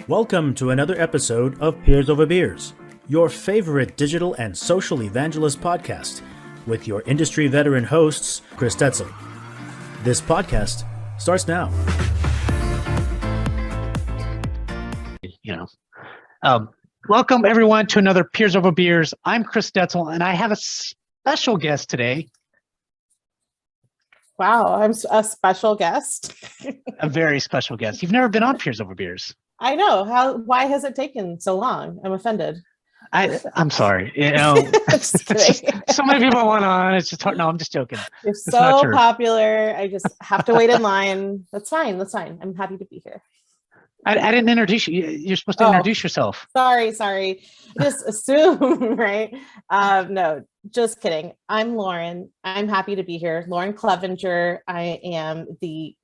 Welcome to another episode of Piers Over Beers, your favorite digital and social evangelist podcast with your industry veteran hosts, Chris Detzel. This podcast starts now. Welcome everyone to another Piers Over Beers. I'm Chris Detzel, and I have a special guest today. Wow, I'm a special guest. A very special guest. You've never been on Piers Over Beers. I know. Why has it taken so long? I'm offended. I'm sorry. So many people want on. It's just hard. No, I'm just joking. You're so popular. I just have to wait in line. That's fine. I'm happy to be here. I didn't introduce you. You're supposed to introduce yourself. Sorry. Just assume, right? No, just kidding. I'm Lauren. I'm happy to be here. Lauren Clevenger. I am the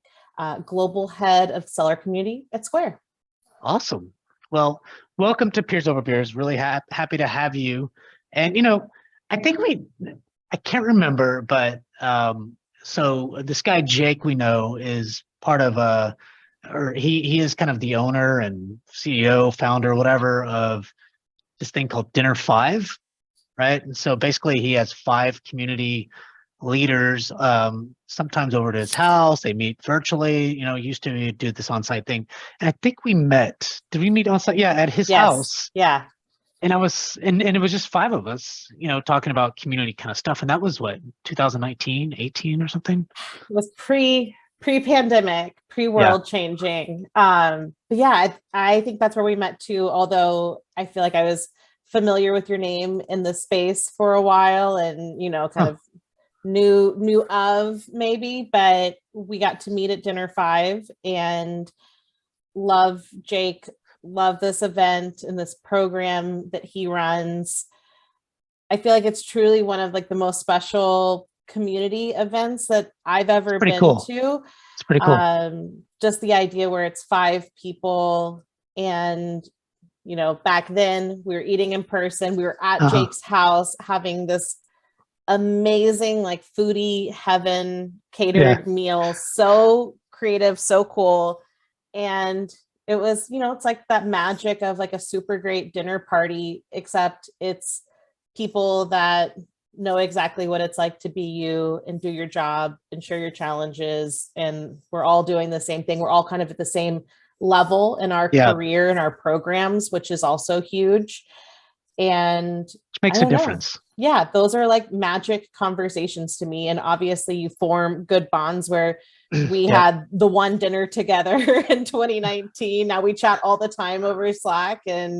global head of seller community at Square. Awesome. Well, welcome to Piers Over Beers. Really happy to have you. And, I think I can't remember, but so this guy, Jake, we know is part of he is kind of the owner and CEO, founder, whatever, of this thing called Dinner 5, right? And so basically he has 5 community leaders, sometimes over to his house. They meet virtually, used to do this on-site thing. And I think we met, did we meet on-site? Yeah, at his house. Yeah. And it was just 5 of us, talking about community kind of stuff. And that was what, 2019, 18 or something? It was pre-pandemic, pre-world changing. But yeah, I think that's where we met too, although I feel like I was familiar with your name in the space for a while and, kind of knew of maybe, but we got to meet at Dinner 5 and love Jake, love this event and this program that he runs. I feel like it's truly one of the most special community events that I've ever been to. It's pretty cool. Just the idea where it's 5 people and, back then we were eating in person. We were at Jake's house having this amazing, foodie heaven catered meal. So creative, so cool. And it was, it's like that magic of a super great dinner party, except it's people that know exactly what it's like to be you and do your job and share your challenges. And we're all doing the same thing. We're all kind of at the same level in our career and our programs, which is also huge. And which makes a difference. Yeah, those are magic conversations to me. And obviously you form good bonds where we had the one dinner together in 2019. Now we chat all the time over Slack. And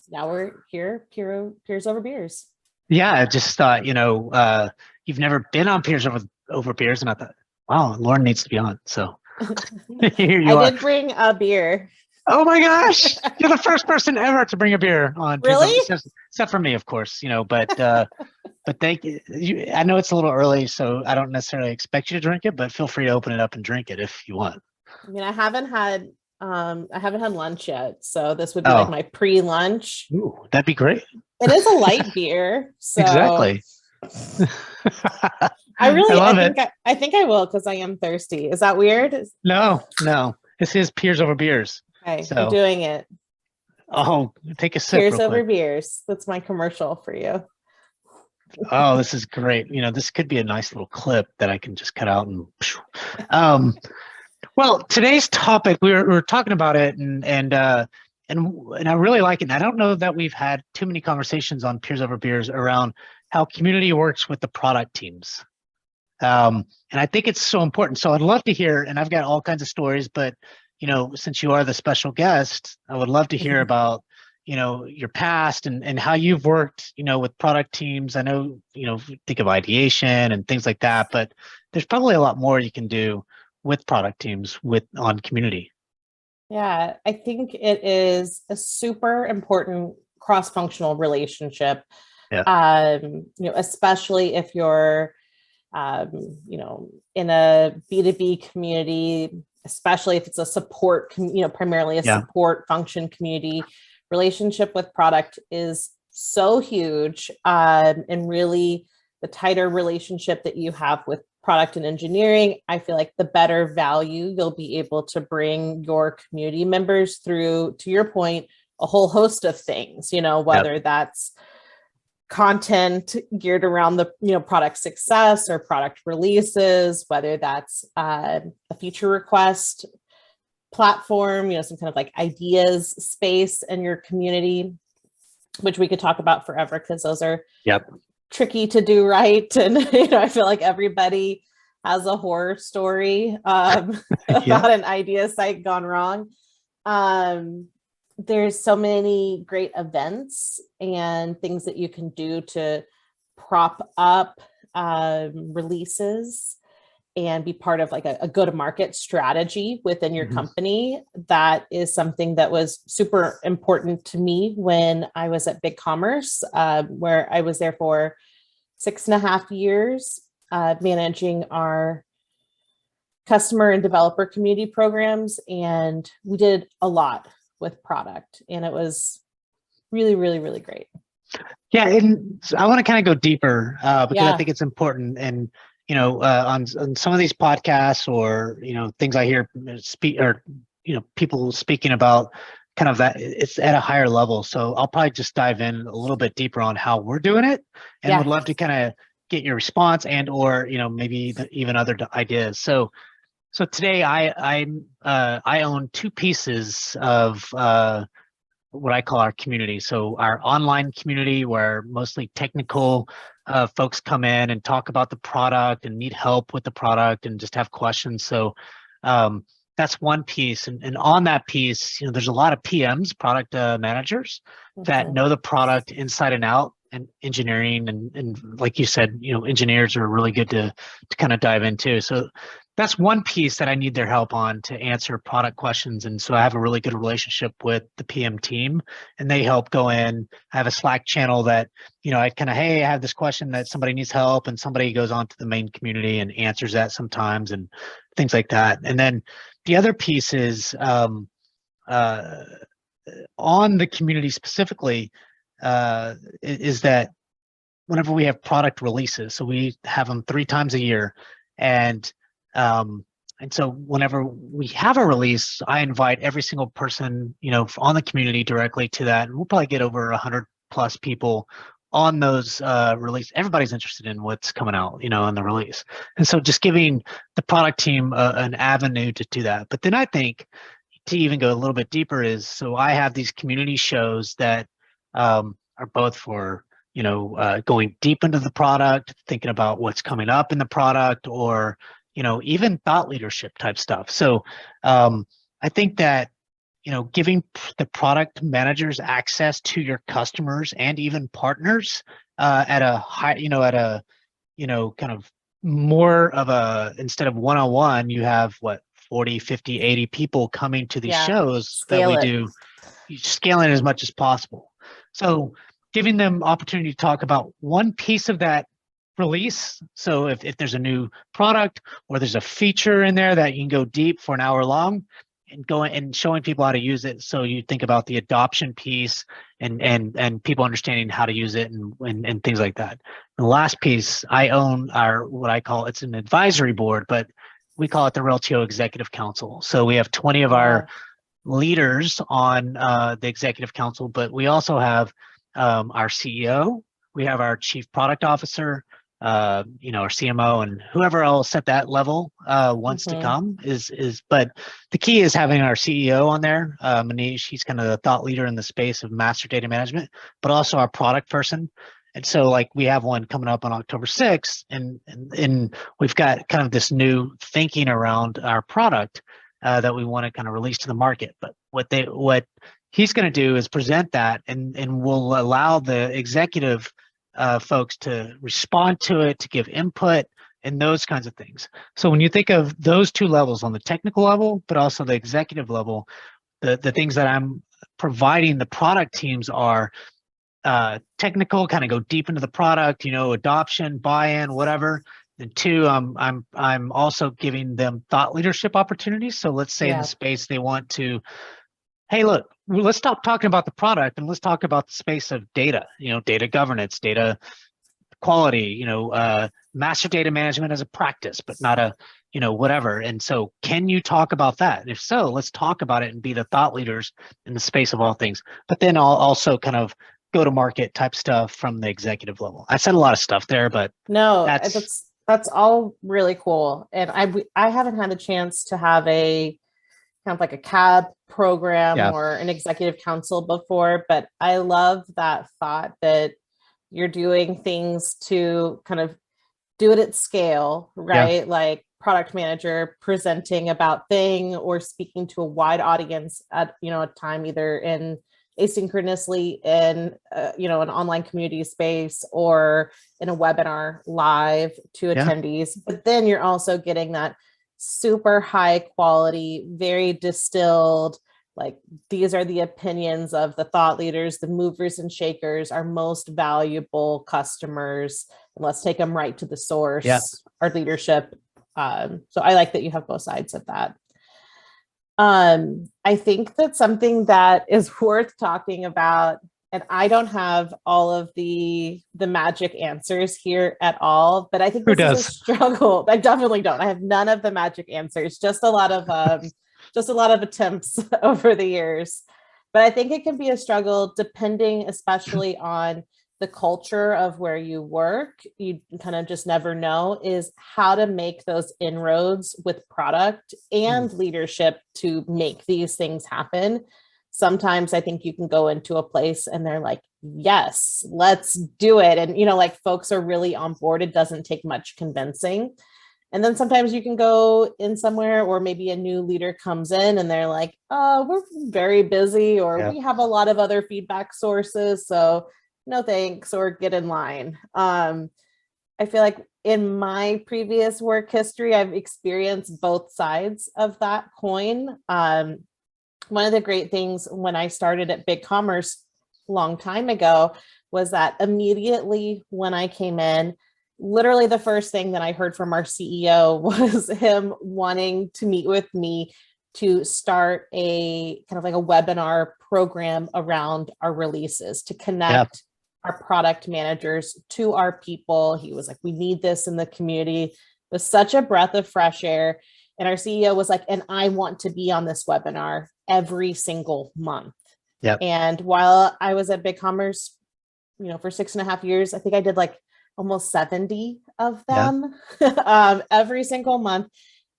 now we're here, Piers Over Beers. Yeah, I just thought, you've never been on Piers Over Beers. And I thought, wow, Lauren needs to be on. So here you are. I did bring a beer. Oh my gosh, you're the first person ever to bring a beer on. Really? Except for me, of course, but I know it's a little early, so I don't necessarily expect you to drink it, but feel free to open it up and drink it if you want. I mean, I haven't had lunch yet, so this would be my pre-lunch. Ooh, that'd be great. It is a light beer, so exactly. I think I will because I am thirsty. Is that weird? No. This is Piers Over Beers. Okay, so, I'm doing it. Oh, take a sip. Piers Over Beers. That's my commercial for you. Oh, this is great. This could be a nice little clip that I can just cut out and. Well, today's topic we were talking about it, and I really like it. And I don't know that we've had too many conversations on Piers Over Beers around how community works with the product teams. And I think it's so important. So I'd love to hear, and I've got all kinds of stories, but since you are the special guest, I would love to hear about, your past and how you've worked, with product teams. I know, think of ideation and things like that, but there's probably a lot more you can do with product teams on community. Yeah, I think it is a super important cross-functional relationship. Yeah. Especially if you're, in a B2B community, especially if it's a support, primarily a support function community, relationship with product is so huge. And really the tighter relationship that you have with product and engineering, I feel like the better value you'll be able to bring your community members through, to your point, a whole host of things, whether that's content geared around the product success or product releases, whether that's a feature request platform, some kind of like ideas space in your community, which we could talk about forever because those are tricky to do right. And I feel like everybody has a horror story about an idea site gone wrong. There's so many great events and things that you can do to prop up releases and be part of like a go-to-market strategy within your company. That is something that was super important to me when I was at Bigcommerce, where I was there for 6.5 years, managing our customer and developer community programs. And we did a lot with product, and it was really, really, really great. Yeah, and I want to kind of go deeper because I think it's important. And on some of these podcasts or things I hear people speaking about kind of that, it's at a higher level. So I'll probably just dive in a little bit deeper on how we're doing it, and would love to kind of get your response and or maybe even other ideas. So today I own two pieces of what I call our community. So our online community, where mostly technical folks come in and talk about the product and need help with the product and just have questions. So that's one piece. And on that piece, there's a lot of PMs, product managers, that know the product inside and out, and engineering. And like you said, engineers are really good to kind of dive into. So that's one piece that I need their help on to answer product questions. And so I have a really good relationship with the PM team, and they help go in. I have a Slack channel that, I kind of, hey, I have this question that somebody needs help, and somebody goes on to the main community and answers that sometimes and things like that. And then the other piece is on the community specifically, is that whenever we have product releases, so we have them 3 times a year, and so whenever we have a release, I invite every single person, on the community directly to that. And we'll probably get over 100 plus people on those release. Everybody's interested in what's coming out, on the release. And so just giving the product team an avenue to do that. But then I think to even go a little bit deeper is, so I have these community shows that are both for, going deep into the product, thinking about what's coming up in the product, or even thought leadership type stuff. So I think that, giving the product managers access to your customers and even partners at a high, kind of more of a, instead of one-on-one, you have 40, 50, 80 people coming to these shows that we do, scaling as much as possible. So giving them opportunity to talk about one piece of that release. So if there's a new product or there's a feature in there that you can go deep for an hour long and going and showing people how to use it. So you think about the adoption piece and people understanding how to use it and things like that. The last piece, I own what I call, it's an advisory board, but we call it the Reltio Executive Council. So we have 20 of our leaders on the executive council, but we also have our CEO, we have our chief product officer, our CMO, and whoever else at that level wants to come but the key is having our CEO on there, Manish. He's kind of the thought leader in the space of master data management, but also our product person. And so we have one coming up on October 6th, and we've got kind of this new thinking around our product that we want to kind of release to the market. But what he's going to do is present that, and we'll allow the executive folks to respond to it, to give input, and those kinds of things. So when you think of those two levels, on the technical level, but also the executive level, the things that I'm providing the product teams are technical, kind of go deep into the product, adoption, buy-in, whatever. And two, I'm also giving them thought leadership opportunities. So let's say in the space they want to, hey, look, let's stop talking about the product and let's talk about the space of data, data governance, data quality, master data management as a practice, but not a, whatever. And so can you talk about that? And if so, let's talk about it and be the thought leaders in the space of all things. But then I'll also kind of go to market type stuff from the executive level. I said a lot of stuff there, but no, that's all really cool. And I haven't had the chance to have a kind of like a cab program or an executive council before, but I love that thought that you're doing things to kind of do it at scale, right? Like product manager presenting about thing or speaking to a wide audience at, a time either in asynchronously in, an online community space or in a webinar live to attendees. But then you're also getting that super high quality, very distilled, like these are the opinions of the thought leaders, the movers and shakers, our most valuable customers. And let's take them right to the source, our leadership. So I like that you have both sides of that. I think that something that is worth talking about, and I don't have all of the magic answers here at all, but I think this is a struggle. I definitely don't. I have none of the magic answers, just a lot of attempts over the years. But I think it can be a struggle depending especially on the culture of where you work. You kind of just never know is how to make those inroads with product and leadership to make these things happen. Sometimes I think you can go into a place and they're like, yes, let's do it. And, like folks are really on board. It doesn't take much convincing. And then sometimes you can go in somewhere or maybe a new leader comes in and they're like, oh, we're very busy or we have a lot of other feedback sources. So no thanks, or get in line. I feel like in my previous work history, I've experienced both sides of that coin. One of the great things when I started at Bigcommerce a long time ago was that immediately when I came in, literally the first thing that I heard from our CEO was him wanting to meet with me to start a kind of like a webinar program around our releases to connect our product managers to our people. He was like, we need this in the community. It was such a breath of fresh air. And our CEO was like, and I want to be on this webinar every single month. And while I was at Bigcommerce, for 6.5 years, I think I did like almost 70 of them every single month.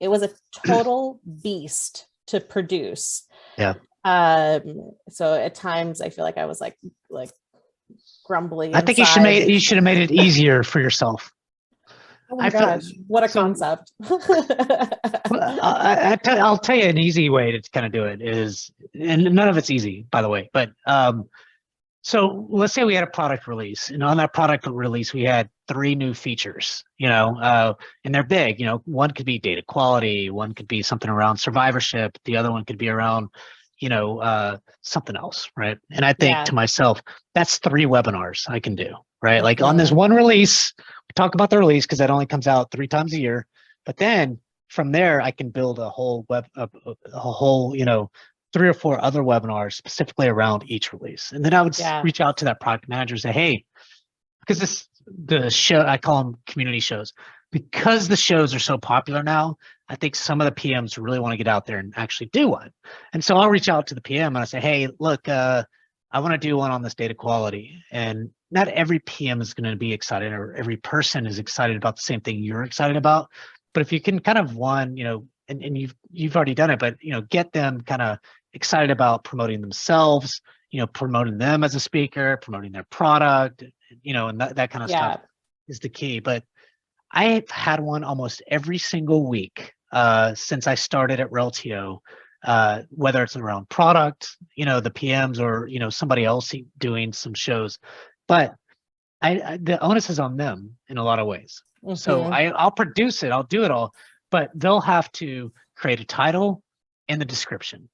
It was a total beast to produce. So at times I feel like I was like grumbling. I think inside. you should have made it easier for yourself. Oh my gosh, what a concept. I'll tell you an easy way to kind of do it is, and none of it's easy, by the way, but so let's say we had a product release, and on that product release, we had 3 new features, and they're big. One could be data quality, one could be something around survivorship, the other one could be around, something else, right? And I think to myself, that's 3 webinars I can do, right? Like on this one release, we talk about the release because that only comes out 3 times a year, but then from there, I can build a whole 3 or 4 other webinars specifically around each release. And then I would reach out to that product manager and say, hey, because the show, I call them community shows, because the shows are so popular now, I think some of the PMs really want to get out there and actually do one. And so I'll reach out to the PM and I say, hey, look, I want to do one on this data quality. And not every PM is going to be excited, or every person is excited about the same thing you're excited about. But if you can kind of and you've already done it, but get them kind of excited about promoting themselves, promoting them as a speaker, promoting their product, and that kind of stuff is the key. But I've had one almost every single week since I started at Reltio, whether it's around product, the PMs or, somebody else doing some shows. But the onus is on them in a lot of ways. So I'll produce it, I'll do it all, but they'll have to create a title and the description.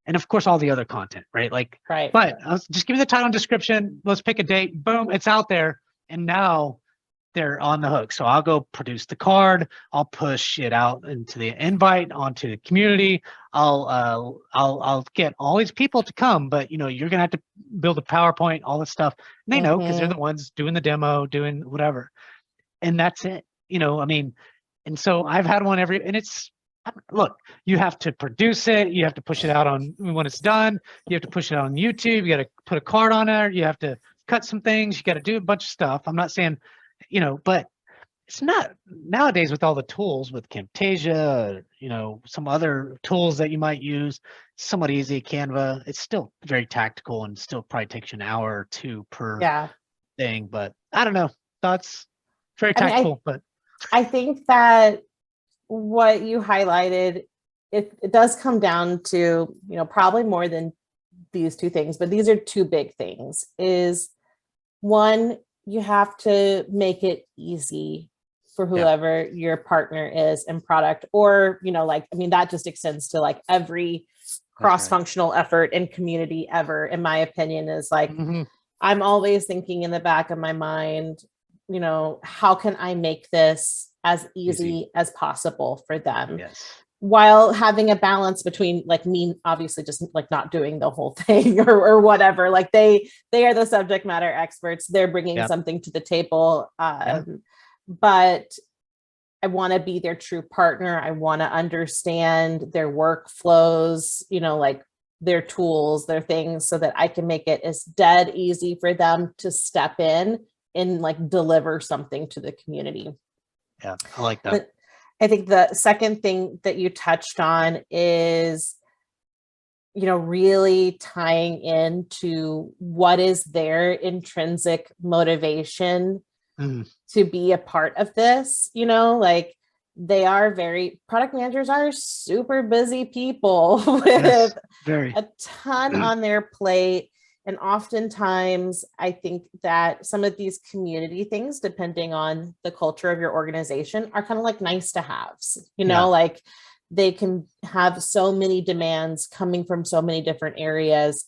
And of course, all the other content, right? But I'll just give you the title and description. Let's pick a date. Boom, it's out there. And now they're on the hook. So I'll go produce the card. I'll push it out into the invite onto the community. I'll get all these people to come, but you're gonna have to build a PowerPoint, all this stuff. And they know because they're the ones doing the demo, doing whatever. And that's it. I mean, and so I've had one and it's, look, you have to produce it. You have to push it out when it's done. You have to push it out on YouTube. You got to put a card on there. You have to cut some things. You got to do a bunch of stuff. I'm not saying, but it's not nowadays with all the tools with Camtasia, some other tools that you might use, somewhat easy. Canva, it's still very tactical and still probably takes you an hour or two per thing. But I don't know. Thoughts? Very tactical, but I think that what you highlighted, it does come down to, probably more than these two things, but these are two big things. Is one, you have to make it easy for whoever your partner is in product, or, that just extends to like every cross-functional effort and community ever, in my opinion, is like, I'm always thinking in the back of my mind, how can I make this as easy as possible for them? Yes. While having a balance between like me, obviously just like not doing the whole thing or whatever, like they are the subject matter experts. They're bringing something to the table. But I want to be their true partner. I want to understand their workflows, like their tools, their things, so that I can make it as dead easy for them to step in and like deliver something to the community. Yeah, I like that. But I think the second thing that you touched on is, really tying into what is their intrinsic motivation to be a part of this. Like product managers are super busy people with a ton on their plate. And oftentimes I think that some of these community things, depending on the culture of your organization, are kind of like nice to haves, like they can have so many demands coming from so many different areas.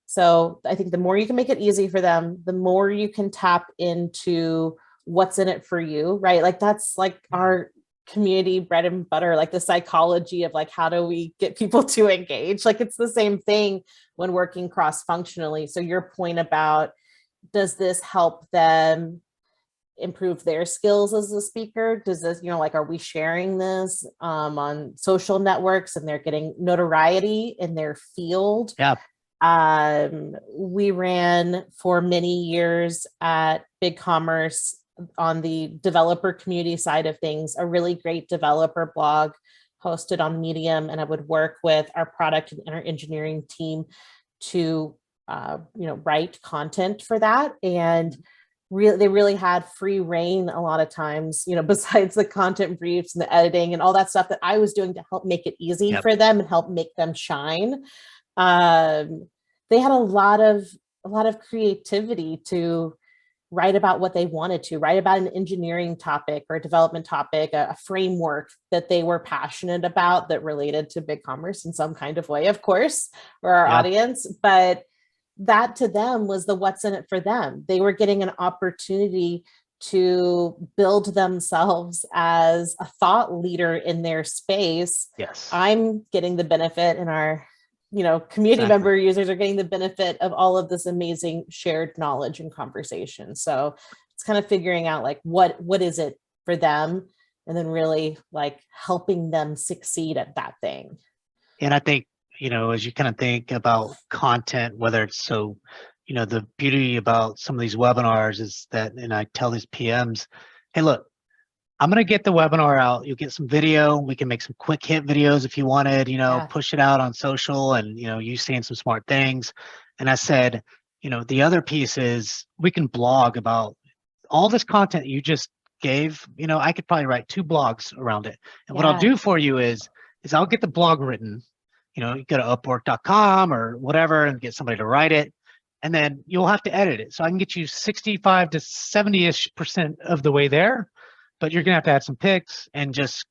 So I think the more you can make it easy for them, the more you can tap into what's in it for you, right? Like that's like our community bread and butter, like the psychology of like, how do we get people to engage? Like it's the same thing when working cross-functionally. So your point about, does this help them improve their skills as a speaker? Does this, like, are we sharing this on social networks and they're getting notoriety in their field? Yeah. We ran for many years at Bigcommerce on the developer community side of things, a really great developer blog hosted on Medium. And I would work with our product and our engineering team to, write content for that. And they really had free reign a lot of times, besides the content briefs and the editing and all that stuff that I was doing to help make it easy for them and help make them shine. They had a lot of creativity to write about what they wanted to, write about an engineering topic or a development topic, a framework that they were passionate about that related to Bigcommerce in some kind of way, of course, for our audience. But that to them was the what's in it for them. They were getting an opportunity to build themselves as a thought leader in their space. Yes. I'm getting the benefit, and our community member users are getting the benefit of all of this amazing shared knowledge and conversation. So it's kind of figuring out like what is it for them, and then really like helping them succeed at that thing. And I think, as you kind of think about content, whether it's the beauty about some of these webinars is that, and I tell these PMs, hey, look, I'm going to get the webinar out. You'll get some video. We can make some quick hit videos if you wanted, push it out on social and, you saying some smart things. And I said, the other piece is we can blog about all this content you just gave. I could probably write 2 blogs around it. And what I'll do for you is I'll get the blog written, you go to upwork.com or whatever and get somebody to write it. And then you'll have to edit it. So I can get you 65 to 70% of the way there. But you're going to have to add some picks and just,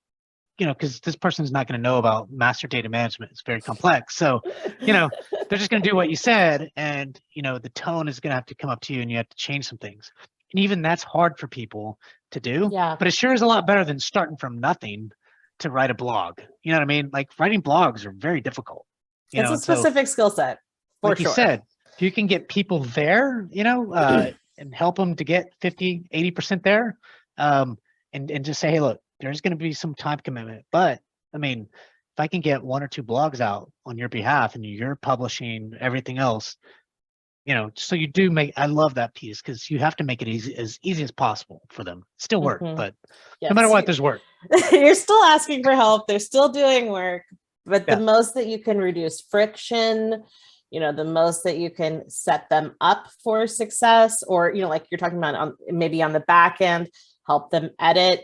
because this person's not going to know about master data management. It's very complex. So, they're just going to do what you said. And, the tone is going to have to come up to you and you have to change some things. And even that's hard for people to do. Yeah. But it sure is a lot better than starting from nothing to write a blog. You know what I mean? Like writing blogs are very difficult. It's a specific skill set, for sure. Like you said, if you can get people there, and help them to get 50, 80% there, and just say, hey, look, there's going to be some time commitment, but I mean, if I can get 1 or 2 blogs out on your behalf and you're publishing everything else, so you do I love that piece, because you have to make it as easy as possible for them. Still work, but no matter what, there's work. You're still asking for help. They're still doing work, but the most that you can reduce friction, the most that you can set them up for success, or, like you're talking about maybe on the back end, help them edit.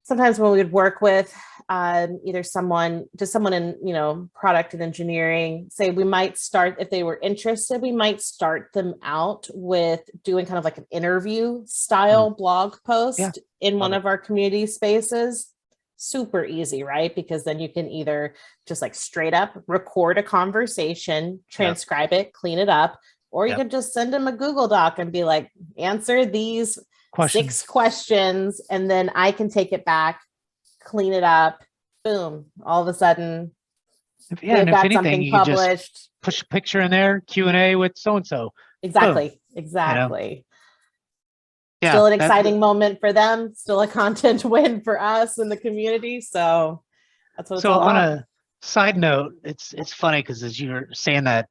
Sometimes when we would work with either someone in product and engineering, say we might start, if they were interested, we might start them out with doing kind of like an interview style blog post in one of our community spaces. Super easy, right? Because then you can either just like straight up record a conversation, transcribe it, clean it up, or you could just send them a Google Doc and be like, answer these 6 questions, and then I can take it back, clean it up, boom. All of a sudden, they've got something published. Just push a picture in there, Q&A with so-and-so. Exactly. Boom. Exactly. Still an exciting moment for them, still a content win for us in the community. So that's what it's all about. On a side note, it's funny because as you're saying that,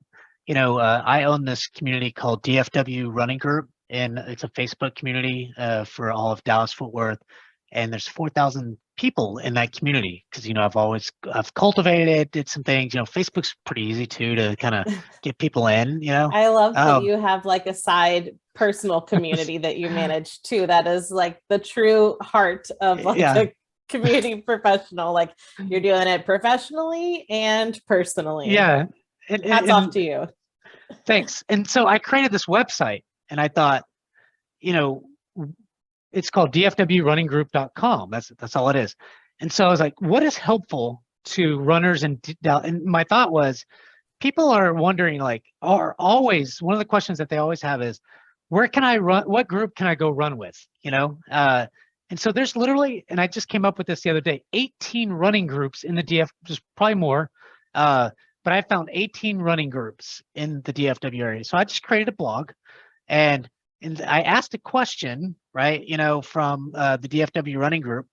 I own this community called DFW Running Group, and it's a Facebook community for all of Dallas Fort Worth. And there's 4,000 people in that community because, I've cultivated it, did some things. Facebook's pretty easy to kind of get people in, I love that you have like a side personal community that you manage too. That is like the true heart of like a community professional. Like you're doing it professionally and personally. Yeah. Hats off to you. Thanks. And so I created this website and I thought, it's called dfwrunninggroup.com. That's all it is. And so I was like, what is helpful to runners? And my thought was, people are wondering, one of the questions that they always have is, where can I run? What group can I go run with? And so there's literally, and I just came up with this the other day, 18 running groups in the DF, there's probably more, but I found 18 running groups in the DFW area. So I just created a blog, and I asked a question, right, from the DFW Running Group.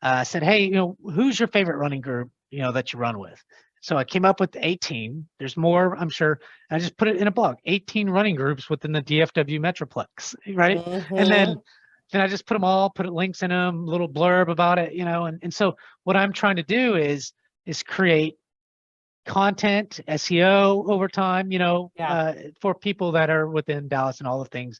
I said, hey, who's your favorite running group, that you run with? So I came up with 18. There's more, I'm sure. I just put it in a blog, 18 running groups within the DFW Metroplex, right? And then I just put links in them, little blurb about it, and so what I'm trying to do is create content, SEO over time, for people that are within Dallas and all the things.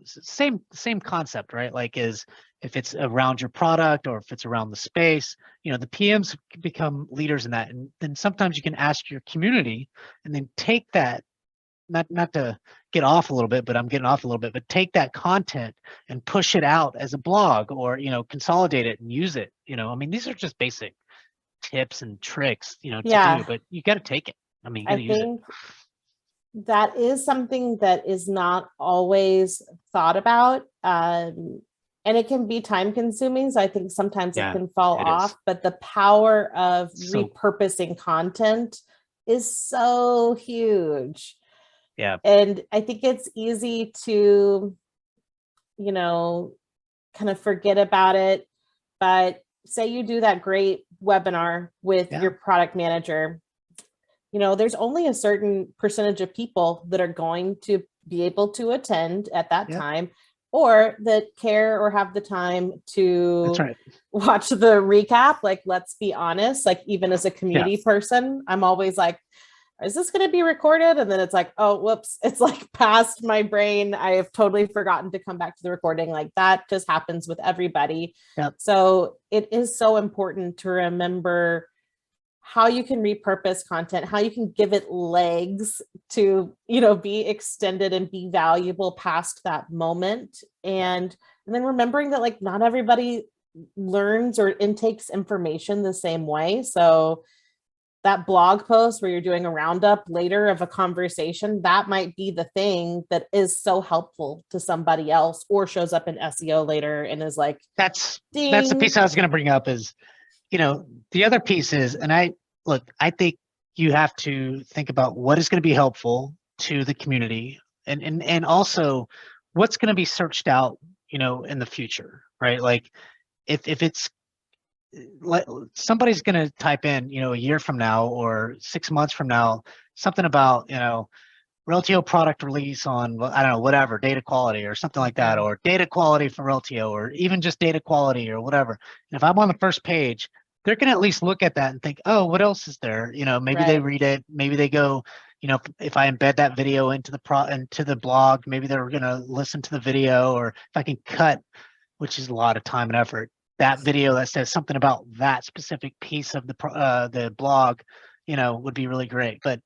Same concept, right? Like if it's around your product or if it's around the space, the PMs become leaders in that. And then sometimes you can ask your community and then take that, not to get off a little bit, but I'm getting off a little bit, but take that content and push it out as a blog or, consolidate it and use it. These are just basic tips and tricks, to do, but you got to take it. You got to use it. That is something that is not always thought about. And it can be time consuming. So I think sometimes it can fall off, but the power of repurposing content is so huge. Yeah. And I think it's easy to, kind of forget about it. But say you do that great webinar with your product manager, there's only a certain percentage of people that are going to be able to attend at that time, or that care or have the time to watch the recap. Like, let's be honest, like even as a community person, I'm always like, is this going to be recorded? And then it's like, oh, whoops, it's like past my brain. I have totally forgotten to come back to the recording. Like that just happens with everybody. Yep. So it is so important to remember how you can repurpose content, how you can give it legs to, be extended and be valuable past that moment. And then remembering that like not everybody learns or intakes information the same way. So that blog post where you're doing a roundup later of a conversation, that might be the thing that is so helpful to somebody else or shows up in SEO later and is like, that's the piece I was going to bring up is, the other piece is, and I think you have to think about what is going to be helpful to the community and also what's going to be searched out in the future, right? Like if it's somebody's going to type in, a year from now or 6 months from now, something about, Reltio product release on, I don't know, whatever, data quality or something like that, or data quality for Reltio, or even just data quality or whatever. And if I'm on the first page, they're going to at least look at that and think, oh, what else is there? Maybe they read it, maybe they go, if I embed that video into the blog, maybe they're going to listen to the video, or if I can cut, which is a lot of time and effort, that video that says something about that specific piece of the blog, would be really great. But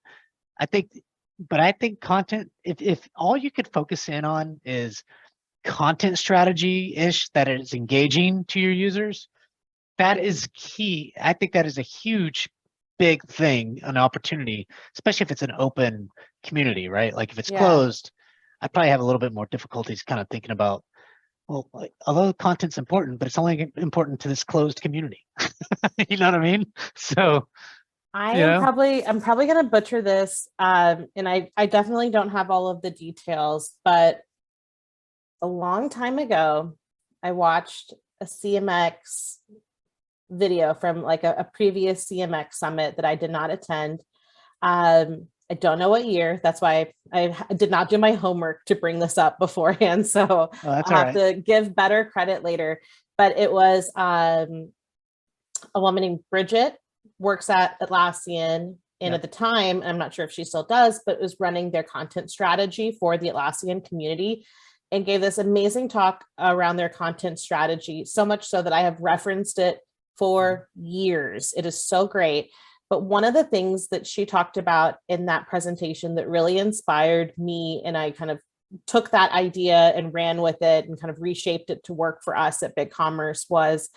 I think content, if all you could focus in on is content strategy-ish that is engaging to your users, that is key. I think that is a huge, big thing, an opportunity, especially if it's an open community, right? Like if it's closed, I probably have a little bit more difficulties kind of thinking about, well, although content's important, but it's only important to this closed community. You know what I mean? So I'm probably going to butcher this. And I definitely don't have all of the details, but a long time ago, I watched a CMX video from like a previous CMX summit that I did not attend. I don't know what year. That's why I did not do my homework to bring this up beforehand. So I'll have to give better credit later. But it was a woman named Bridget, works at Atlassian. And at the time, I'm not sure if she still does, but was running their content strategy for the Atlassian community and gave this amazing talk around their content strategy. So much so that I have referenced it for years. It is so great. But one of the things that she talked about in that presentation that really inspired me, and I kind of took that idea and ran with it and kind of reshaped it to work for us at Bigcommerce, was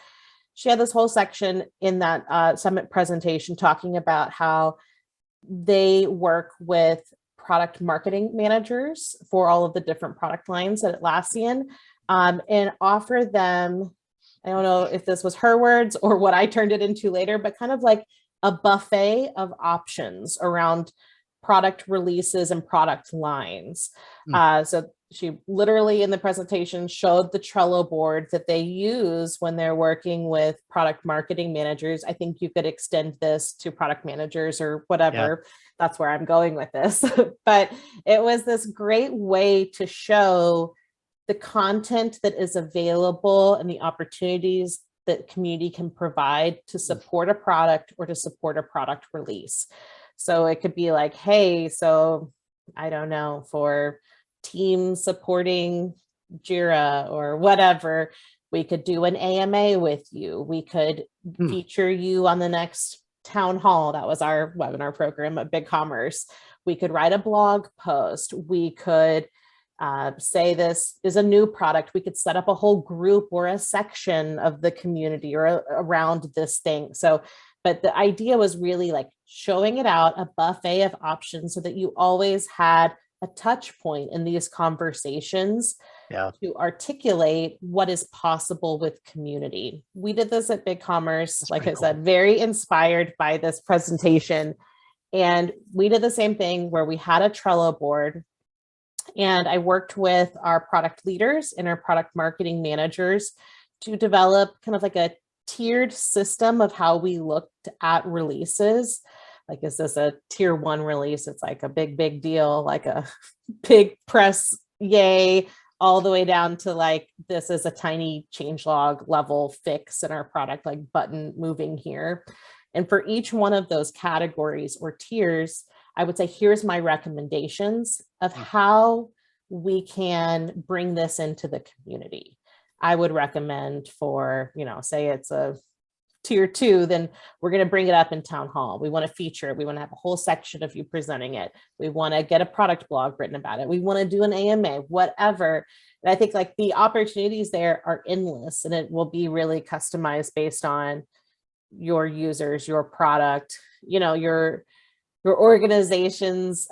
she had this whole section in that summit presentation talking about how they work with product marketing managers for all of the different product lines at Atlassian, and offer them, I don't know if this was her words or what I turned it into later, but kind of like a buffet of options around product releases and product lines. So she literally in the presentation showed the Trello board that they use when they're working with product marketing managers. I think you could extend this to product managers or whatever. That's where I'm going with this. But it was this great way to show the content that is available and the opportunities that community can provide to support a product or to support a product release. So it could be like, hey, so I don't know, for team supporting Jira or whatever, we could do an AMA with you. We could feature you on the next town hall. That was our webinar program at Bigcommerce. We could write a blog post. We could say this is a new product. We could set up a whole group or a section of the community or around this thing. So, but the idea was really like showing it out, a buffet of options so that you always had a touch point in these conversations to articulate what is possible with community. We did this at Bigcommerce, like I said, very inspired by this presentation. And we did the same thing where we had a Trello board. And I worked with our product leaders and our product marketing managers to develop kind of like a tiered system of how we looked at releases. Like, is this a tier 1 release? It's like a big deal, like a big press, yay, all the way down to like, this is a tiny changelog level fix in our product, like button moving here. And for each one of those categories or tiers, I would say, here's my recommendations of how we can bring this into the community. I would recommend for, say it's a tier 2, then we're going to bring it up in town hall. We want to feature it. We want to have a whole section of you presenting it. We want to get a product blog written about it. We want to do an AMA, whatever. And I think like the opportunities there are endless, and it will be really customized based on your users, your product, your organization's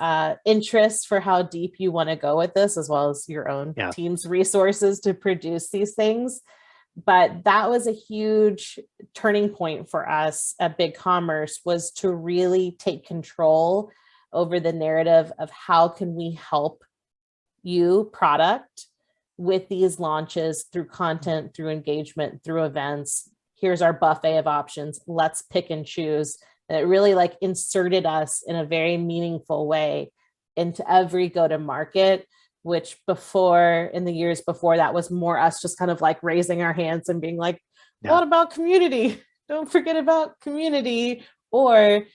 interests for how deep you want to go with this, as well as your own team's resources to produce these things. But that was a huge turning point for us at Bigcommerce, was to really take control over the narrative of how can we help you product with these launches through content, through engagement, through events. Here's our buffet of options. Let's pick and choose. And it really like inserted us in a very meaningful way into every go-to-market, which before, in the years before, that was more us just kind of like raising our hands and being like, what about community? Don't forget about community. Or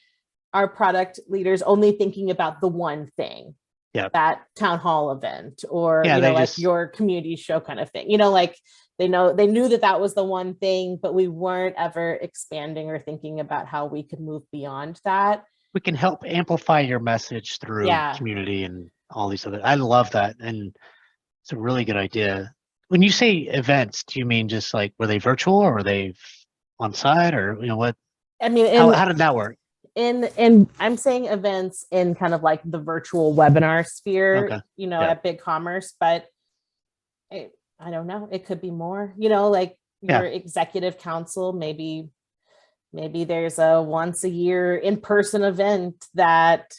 our product leaders only thinking about the one thing, that town hall event, or like your community show kind of thing. Like they knew that was the one thing, but we weren't ever expanding or thinking about how we could move beyond that. We can help amplify your message through community and all these other. I love that, and it's a really good idea. When you say events, do you mean just like, were they virtual or were they on site, or what? I mean, how did that work? And I'm saying events in kind of like the virtual webinar sphere, at Bigcommerce, but I don't know. It could be more, like your executive council, maybe there's a once a year in-person event that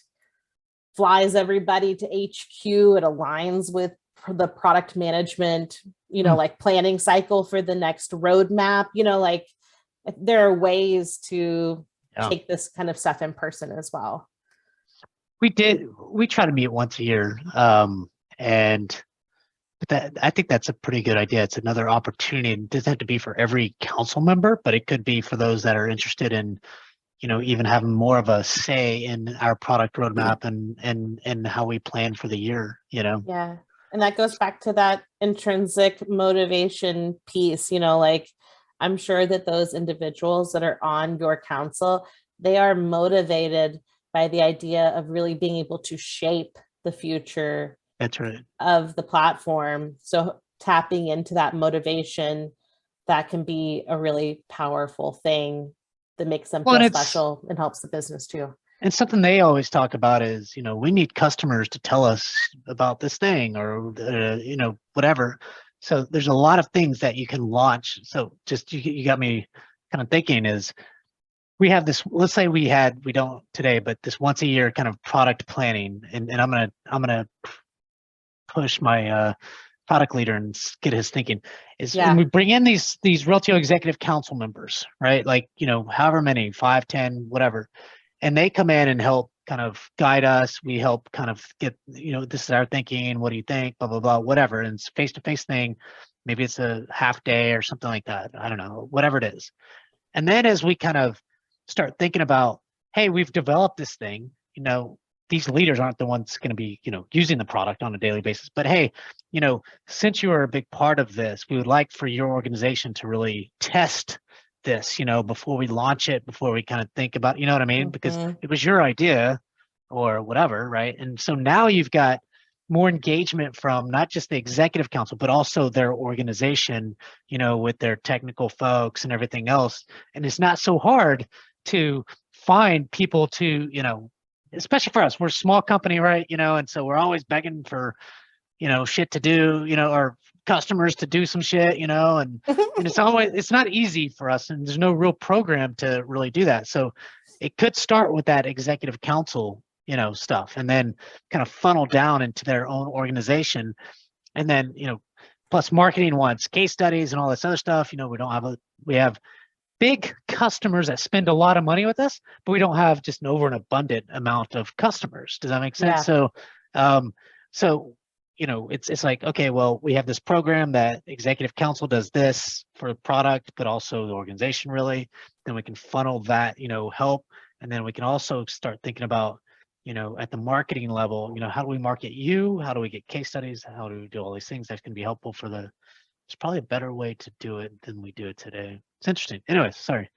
flies everybody to HQ. It aligns with the product management, like planning cycle for the next roadmap, like there are ways to take this kind of stuff in person as well. We try to meet once a year. But I think that's a pretty good idea. It's another opportunity. It doesn't have to be for every council member, but it could be for those that are interested in, even having more of a say in our product roadmap and how we plan for the year, Yeah. And that goes back to that intrinsic motivation piece, like I'm sure that those individuals that are on your council, they are motivated by the idea of really being able to shape the future of the platform. So tapping into that motivation, that can be a really powerful thing that makes them feel special and helps the business too. And something they always talk about is, we need customers to tell us about this thing or, whatever. So there's a lot of things that you can launch. So just, you got me kind of thinking is, we have this, let's say we don't today, but this once a year kind of product planning. And I'm going to push my product leader and get his thinking is when we bring in these Reltio executive council members, right? Like, however many, 5, 10, whatever. And they come in and help kind of guide us. We help kind of get, this is our thinking. What do you think? Blah, blah, blah, whatever. And it's a face-to-face thing. Maybe it's a half day or something like that. I don't know, whatever it is. And then as we kind of start thinking about, hey, we've developed this thing, these leaders aren't the ones going to be, using the product on a daily basis. But hey, since you are a big part of this, we would like for your organization to really test this, before we launch it, before we kind of think about, what I mean? Because it was your idea or whatever, right? And so now you've got more engagement from not just the executive council, but also their organization, with their technical folks and everything else. And it's not so hard to find people to, especially for us, we're a small company, right? And so we're always begging for, shit to do, or customers to do some shit, and it's not easy for us, and there's no real program to really do that. So it could start with that executive council, stuff, and then kind of funnel down into their own organization. And then, plus marketing wants case studies and all this other stuff. We have big customers that spend a lot of money with us, but we don't have just an over and abundant amount of customers. Does that make sense? Yeah. So, it's like, okay, well, we have this program that executive council does this for the product, but also the organization really. Then we can funnel that, help. And then we can also start thinking about, at the marketing level, how do we market you? How do we get case studies? How do we do all these things that can be helpful for there's probably a better way to do it than we do it today. It's interesting. Anyways, sorry.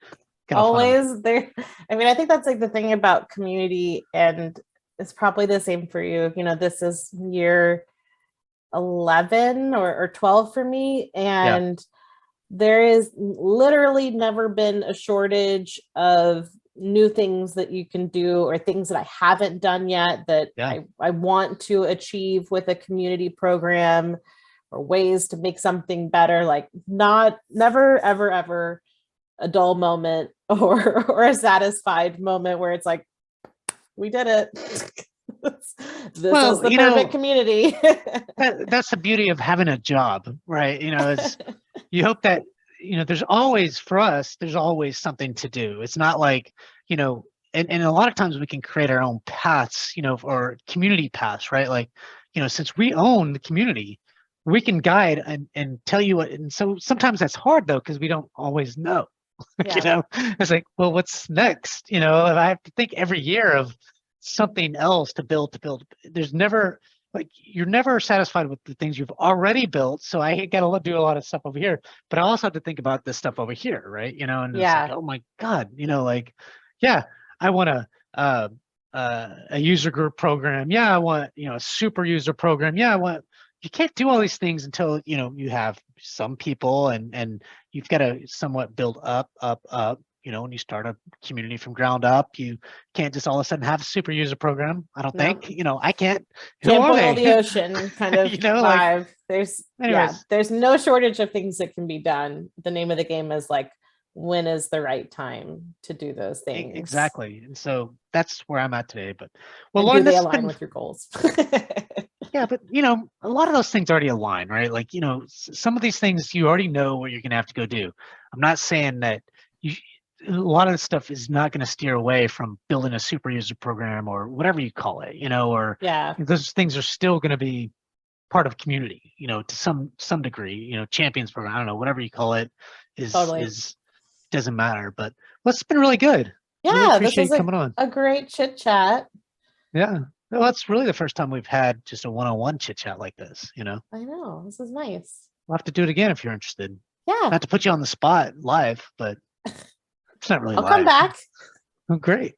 Always there. I mean, I think that's like the thing about community, and it's probably the same for you. This is year 11 or 12 for me. And there is literally never been a shortage of new things that you can do, or things that I haven't done yet that I want to achieve with a community program, or ways to make something better. Like never, ever, ever a dull moment or a satisfied moment where it's like, we did it. This is the perfect community. That's the beauty of having a job, right? Is you hope that, there's always, for us, there's always something to do. It's not like, and a lot of times we can create our own paths, or community paths, right? Like, since we own the community, we can guide and tell you what, and so sometimes that's hard though, because we don't always know. Yeah. It's like, well, what's next? If I have to think every year of something else to build, there's never, like, you're never satisfied with the things you've already built. So I got to do a lot of stuff over here, but I also have to think about this stuff over here, right? And it's like, oh my God, yeah, I want a user group program. Yeah, I want, a super user program. Yeah, you can't do all these things until, you have some people and you've got to somewhat build up. When you start a community from ground up, you can't just all of a sudden have a super user program. I don't think, I can't. Can't boil the ocean kind of vibe. Like, there's no shortage of things that can be done. The name of the game is like, when is the right time to do those things? Exactly. And so that's where I'm at today. But do they align with your goals? Yeah, but a lot of those things already align, right? Like, some of these things you already know what you're gonna have to go do. I'm not saying that a lot of this stuff is not going to steer away from building a super user program or whatever you call it, or those things are still going to be part of community, to some degree, champions program, I don't know, whatever you call it is doesn't matter. But it's been really good. Yeah, really appreciate this was coming on. A great chit chat. Yeah. Well, that's really the first time we've had just a one-on-one chit chat like this, I know. This is nice. We'll have to do it again if you're interested. Yeah. Not to put you on the spot live, but it's not really I'll live. come back. Oh, great.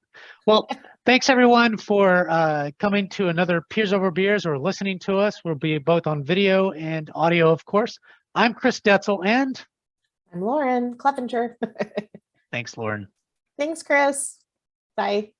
Well, thanks everyone for coming to another Piers Over Beers or listening to us. We'll be both on video and audio, of course. I'm Chris Detzel and I'm Lauren Clevenger. Thanks, Lauren. Thanks, Chris. Bye.